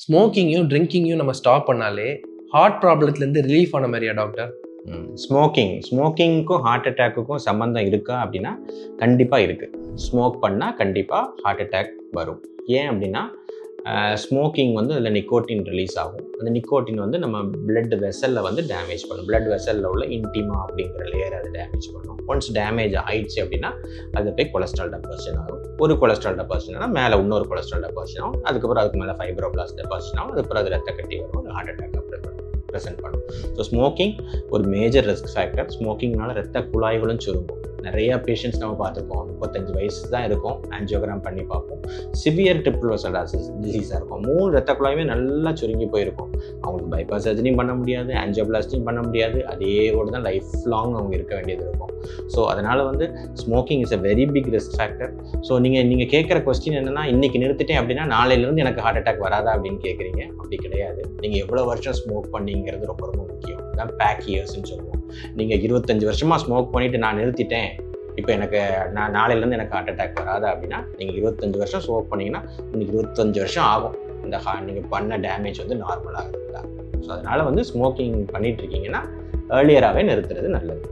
ஸ்மோக்கிங்கையும் ட்ரிங்கிங்கையும் நம்ம ஸ்டாப் பண்ணாலே heart ப்ராப்ளத்துலேருந்து relief ஆன மாதிரியா டாக்டர்? ஸ்மோக்கிங்க்கும் ஹார்ட் அட்டாக்குக்கும் சம்மந்தம் இருக்கா அப்படின்னா கண்டிப்பாக இருக்குது. ஸ்மோக் பண்ணால் கண்டிப்பாக ஹார்ட் அட்டாக் வரும். ஏன் அப்படின்னா ஸ்மோக்கிங் வந்து அதில் நிக்கோட்டின் ரிலீஸ் ஆகும். அந்த நிக்கோட்டின் வந்து நம்ம பிளட் வெசலில் வந்து டேமேஜ் பண்ணும். பிளட் வெசலில் உள்ள இன்டிமா அப்படிங்கிற லேயர் அதை டேமேஜ் பண்ணும். ஒன்ஸ் டேமேஜ் ஆயிடுச்சு அப்படின்னா அது போய் கொலஸ்ட்ரால் டெபாசிஷன் ஆகும். ஒரு கொலஸ்ட்ரால் டெபாசிஷன்னா மேலே இன்னொரு கொலஸ்ட்ரால் டெபாசிஷன் ஆகும். அதுக்கப்புறம் அதுக்கு மேலே ஃபைப்ரோபிளாஸ்ட் டெபாசிஷன் ஆகும். அதுக்கப்புறம் அது ரத்த கட்டி வரும். ஒரு ஹார்ட் அட்டாக் ப்ரெசென்ட் பண்ணும். ஸோ ஸ்மோக்கிங் ஒரு மேஜர் ரிஸ்க் ஃபேக்டர். ஸ்மோக்கிங்னால ரத்த குழாய்களும் சுருங்கும். நிறைய பேஷண்ட்ஸ் நம்ம பார்த்துருக்கோம். 35 வயசு தான் இருக்கும், ஆன்ஜியோகிராம் பண்ணி பார்ப்போம். சிவியர் ட்ரிபிள் வெசல்டாசிஸ் டிசீஸாக இருக்கும். 3 ரத்த குழாயுமே நல்லா சுருங்கி போயிருக்கும். அவங்களுக்கு பைபாஸ் சர்ஜரியும் பண்ண முடியாது, ஆன்ஜியோபிளாஸ்டியும் பண்ண முடியாது. அதேவோடு தான் லைஃப் லாங் அவங்க இருக்க வேண்டியது இருக்கும். ஸோ அதனால் வந்து smoking is a very big risk factor. So நீங்கள் கேட்குற கொஸ்டின் என்னென்னா, இன்றைக்கி நிறுத்திட்டேன் அப்படின்னா நாளையிலேருந்து எனக்கு ஹார்ட் அட்டாக் வராதா அப்படின்னு கேட்குறீங்க. அப்படி கிடையாது. நீங்கள் எவ்வளோ வருஷம் ஸ்மோக் பண்ணிங்கிறது ரொம்ப ரொம்ப முக்கியம். தான் பேக் இயர்ஸ்ன்னு சொல்லுவோம். நீங்கள் 25 வருஷமாக ஸ்மோக் பண்ணிவிட்டு நான் நிறுத்திட்டேன், இப்போ நான் நாளையிலேருந்து எனக்கு ஹார்ட் அட்டாக் வராதா அப்படின்னா, நீங்கள் 25 வருஷம் ஸ்மோக் பண்ணிங்கன்னா இன்னைக்கு 25 வருஷம் ஆகும் இந்த நீங்கள் பண்ண டேமேஜ் வந்து நார்மலாக இருந்தால். ஸோ அதனால் வந்து ஸ்மோக்கிங் பண்ணிகிட்ருக்கீங்கன்னா ஏர்லியராகவே நிறுத்துறது நல்லது.